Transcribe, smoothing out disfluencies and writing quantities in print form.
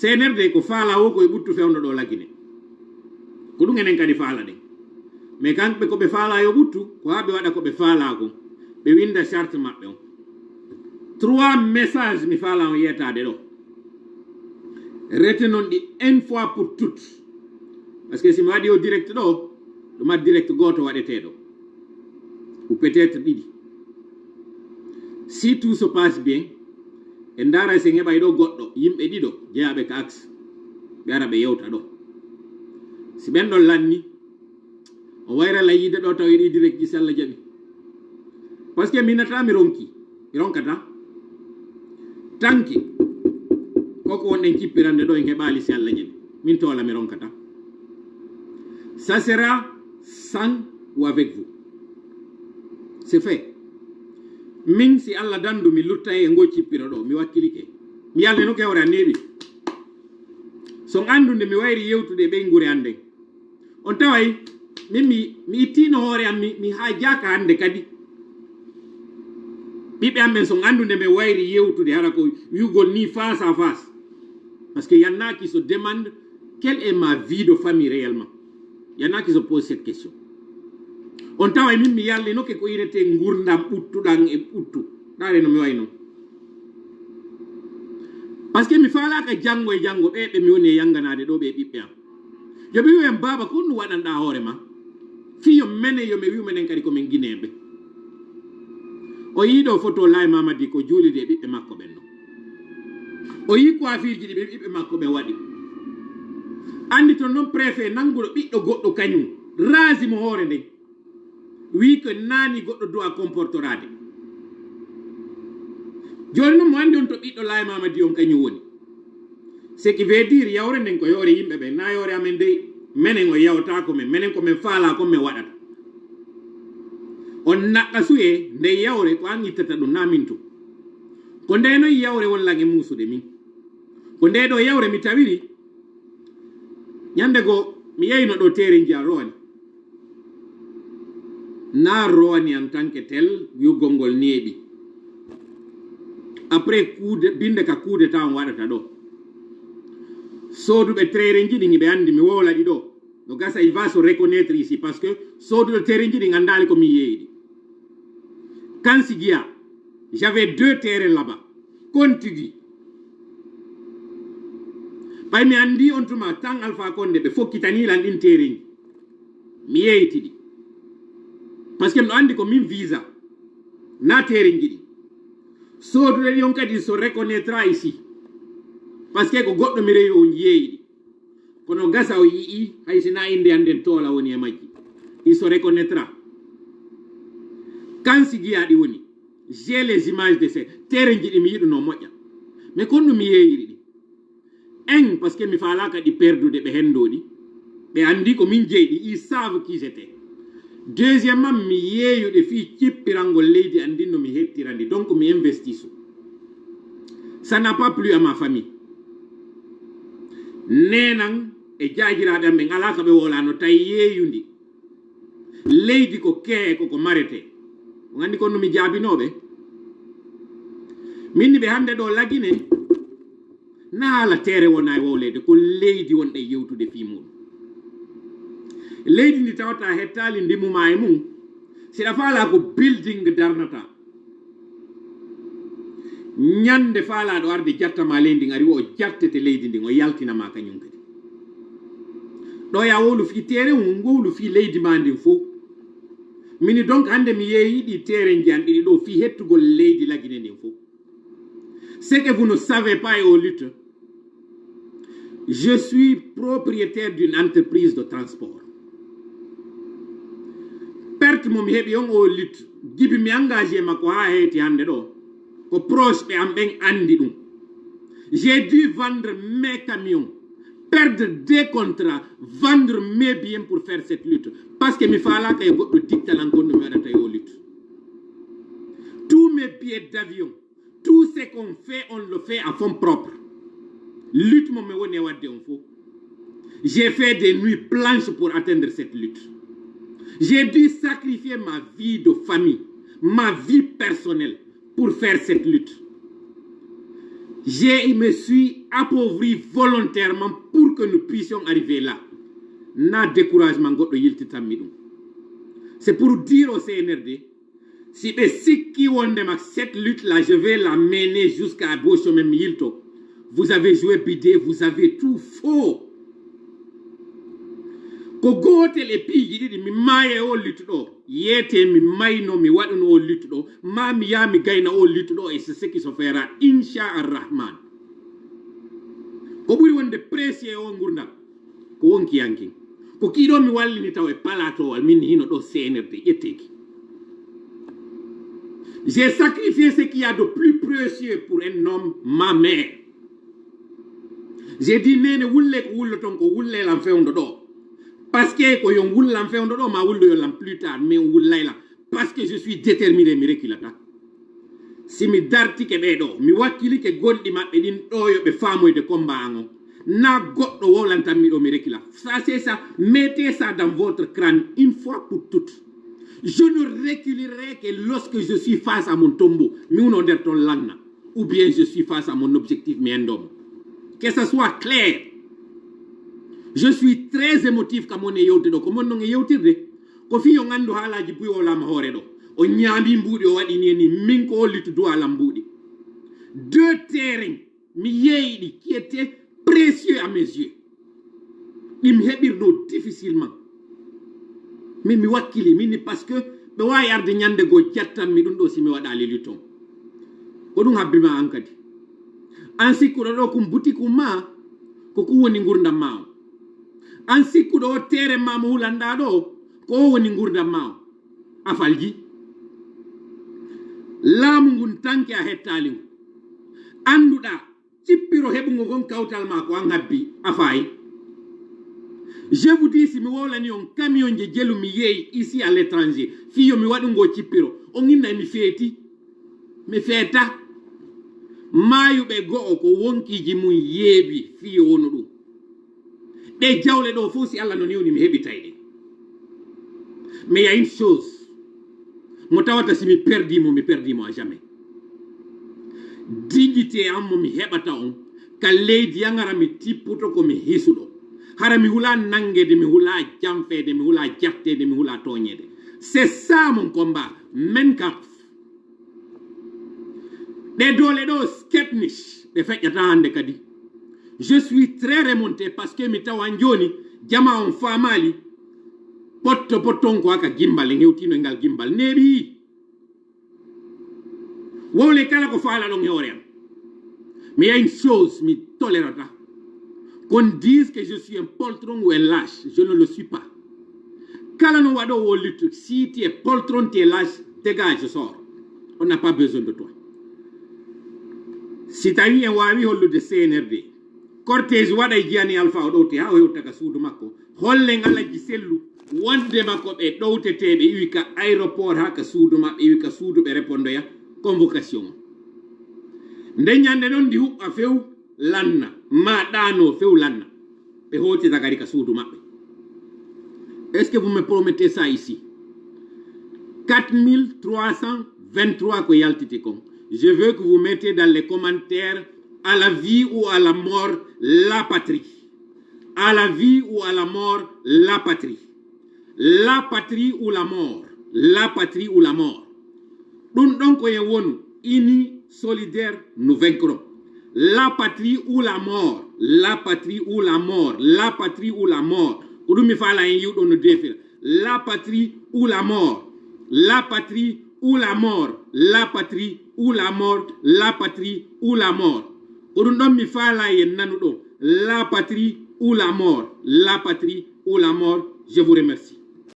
senerde ko faala o ko e buttu fewndo do lagine ko dum enen kadi faala de mais kamɓe ko ɓe faala yo buttu ko ha ɓe waɗa ko ɓe faala ko ɓe winda charte maɓɓe on 3 messages mi faala on yetade ɗo retenon ɗi une fois pour toutes parce que si mi waɗi o direct ɗo ɗuma direct goto waɗeteɗo ou peut-être ɗiɗi si tout se passe bien e ndara se heɓay ɗo goɗɗo yimɓe ɗiɗo jeyaɓe ka axe ɓe ara ɓe yewta ɗo si ɓen ɗon lanni o wayra layide ɗo taw yiɗi direct ji sallah jaɓi parce que minata mi ronkata tanki koko wonɗen cippirande ɗo en heɓali si Allah jaɓi min tola mi ronkata ça sera sans ou avec vous c'est fait min si Allah dandu mi lutta e ngo cippira ɗo mi wakkilike mi yalde no kewre neeɓi so andude mi wayri yewtude ɓe ngure hande on taway min mi ittino hoore am mi ha jaka hande kadi ɓiɓɓe amɓen so andude mi wayri yewtude hara ko yugol ni face à face parce que y en a qui se demandent quelle est ma vie de famille réellement y en a qui se posent cette question on tawa min mi yallino ke ko irete gurdam ɓuttuɗan e ɓuttu ɗare no mi way noon par ce que mi falaka janggo e janggo ɓe mi woni e yanganade ɗo ɓe ɓiɓɓe am yoɓe wiwen baba ko ɗum waɗanɗa hoore ma fiyo mene yo mi wiwmenen kadi komin guineɓe o yiiɗo photo lay mamadi ko juulide e ɓiɓɓe makko ɓen ɗo o yi coiffure ji ɗi ɓe ɓiɓɓe makko ɓe waɗi andi to noon préfet nanguɗo ɓiɗɗo goɗɗo kañum rasimo hoore nden wi ko nani goɗɗo doit comportorade joni noon mo andi on to ɓiɗɗo lay mamadi on kañum woni ce qui veut dire yawre nden ko yawre yimɓe ɓe na yawre amen dey menen o yawta ko men menen komin faala ko min waɗata on naɗɗa suye nde yawre ko an ittata ɗum na min to ko nde noon yawre wonlan e muusude min ko nde ɗo yawre mi tawiri ñande go mi yeyno ɗo tere jiya rowani na rowani en tant que tel yugol ngol neeɓi après binde ka coup d'état on waɗata ɗo soduɓe terrain jiɗi ɓe andi mi wowlaɗi ɗo no gasa il va se reconnaître ici parce que soduɓe terrain jiɗi gandali ko mi yeeyiɗi Kansi Gia j'avais 2 terrains là-bas contigui ɓay mi andi on tuma tan Alpha Condé ɓe fokkitanilan ɗin terrain ji mi yeeyitiɗi parce que miɗo andi ko min visa na terrain jiɗi soduɗe ɗi on kadi se reconnaîtra ici parce que ko goɗɗo mi rewi on yeeyiɗi kono gasa o yii hay sina inde anden toola woni e majji il se reconnaîtra Kansi Gia ɗi woni j'ai les images de ces terrain jiɗi mi yiɗuno moƴƴa mais kon ɗum mi yeeyiri ɗi en parce que mi falaka ɗi perdude ɓe hendo ɗi ɓe andi ko min jeyɗi ils savent qui j'étais deuxièmement mi yeeyuɗe fi cippirangol leydi andinno mi hettirandi donc mi investisu ça n'a pas plu à ma famille nenan e jaajiraɓe am ɓe ngala ka ɓe wolano tawi yeeyundi leydi ko kee koko marete o andi kon no mi jaabinoɓe minni ɓe hande ɗo lagine na haala tere wona e wowlede ko leydi wonɗe yewtude fi muɗum leydi ndi tawata hettali ndimuma e mum siɗa faala ko building darnata ñande faalaɗo arde jattama leydi ndi ari o jattete leydi ndin o yaltinama kañum kadi ɗo ya wowlu fi tere mum gowlu fi leydi ma ndin fof mini donc hande mi yeeyiɗi tere jiyan ɗiɗi ɗo fi hettugol leydi lagine ndin fof ce que vous ne savez pas et aux luttes je suis propriétaire d'une entreprise de transport perte mo mi heɓi on o lutte jibi mi engagé makko ha heeti hande ɗo ko proche ɓe am ɓen andi ɗum j'ai dû vendre mes camions perdre des contrats vendre mes biens pour faire cette lutte parce que mi falaka e goɗɗo dictalan gonɗo mi waɗata o lutte tous mes billets d'avion tout ce qu'on fait on le fait à fond propre lutte mo mi woni e wadde on fof j'ai fait des nuits blanches pour atteindre cette lutte j'ai dû sacrifier ma vie de famille ma vie personnelle pour faire cette lutte je me suis appauvri volontairement pour que nous puissions arriver là. Na découragement goɗɗo yiltitanmi ɗum. C'est pour dire au CNRD, si ɓe sikki wondema cette lutte-là, je vais la mener jusqu'à beau chemin mi yilto. Vous avez joué bidé, vous avez tout faux. Ko gotel e piiji ɗiɗi mi maaya o luttuɗo yete mi mayno mi waɗuno o luttuɗo ma mi ya mi gayna o luttuɗo et c'est ce qui se fera inchallah. Ko ɓuri wonde précieux o gurdam ko wonki yankin ko kiɗo mi wallini taw e palatowal min hino ɗo CNRD ƴetteki. J'ai sacrifié ce qu'il y a de plus précieux pour un homme, ma mère. J'ai dit nene wulle ko wulloton ko wullelam fewndo ɗo. Parce que ko yon wullam fewndo ɗo ma wullo yolam plus tard mais on wullayla parce que je suis déterminé mi reculata. Si mi dartike ɓeɗo mi wakkilike gonɗi maɓɓe ɗin ɗo yoɓe famoyde combat an o na goɗɗo wolantanmi ɗo mi recula. Ça c'est ça, mettez ça dans votre crâne une fois pour toutes. Je ne reculerai que lorsque je suis face à mon tombeau mi uno nder ton langna ou bien je suis face à mon objectif mi endom. Que ça soit clair. Je suis très émotif comme on est yewte do ko mon non yewtirde ko fi yo gandu haalaji buy o lam hoore do o ñaami mbuudi o wadi ni min ko litu do alam mbuudi deux terrains mi yeeydi qui étaient précieux à mes yeux im hebirno difficilement mais mi wakkili min parce que be wa yarde nyande go jattam mi dum do si mi wada le luton ko dum habbima an kadi an sikkudo do kum butiku ma ko ku woni ngurdam ma an sikkuɗo o tere mama hulanda ɗo ko woni gurdam ma a falji laamu ngun tanke a hettali ngu anduɗa cippiro heɓugo gon kawtal ma ko an habbi a fayi. Je vous dis si mi wolani on camion je jelu mi yeyi ici à l'étranger fiyo mi waɗugo cippiro on inna mi feeti mi feeta mayuɓe go'o ko wonkiji mum yeebi fiyo wonu ɗum ɗe jawle ɗo fof si Allah no niwni mi heɓitayɗe. Mais il y a une chose mo tawata si mi perdimo à jamais. Dignité am mo mi heɓata on ka leydi yangara mi tipputo ko mi hisuɗo hara mi hula nangede mi hula jamfede mi hula jaftede mi hula toñede. C'est ça mon combat men kaf ɗe dole ɗo skepnish ɗe feƴƴata hande kadi. Je suis très remonté parce que mi tawan joni jama on famali potto potton ko aka gimbal ngewtino ngal gimbal nebi wole kala ko faala ɗon hewre am. Mais il y a une chose mi tolérata qu'on dise que je suis un poltron ou un lâche, je ne le suis pas. Kala no waɗo wo lutte si tu es poltron tu es lâche dégage sors, on n'a pas besoin de toi. Si tawi en wawi hollude CNRD cortège waɗa jiyani alpha o ɗowte ha o hewtaka suudu makko holle ngalaji sellu wonde makko ɓe ɗowteteɓe iwi ka aéroport ha ka suudu maɓɓe iwi ka suudu ɓe répondoya convocation o nde ñande ɗon ndi huɓɓa few lanna ma ɗano few lanna ɓe hotita kadi ka suudu maɓɓe. Est ce que vous me promettez ça ici? 4323 ko yaltiti kon. Je veux que vous mettez dans les commentaires à la vie ou à la mort, la patrie. À la vie ou à la mort, la patrie. La patrie ou la mort. La patrie ou la mort. Donc, unis, solidaires, nous vaincrons. La patrie ou la mort. La patrie ou la mort. La patrie ou la mort. La patrie ou la mort. La patrie ou la mort. La patrie ou la mort. La patrie ou la mort. La patrie ou la mort. La patrie ou la mort. Je vous remercie.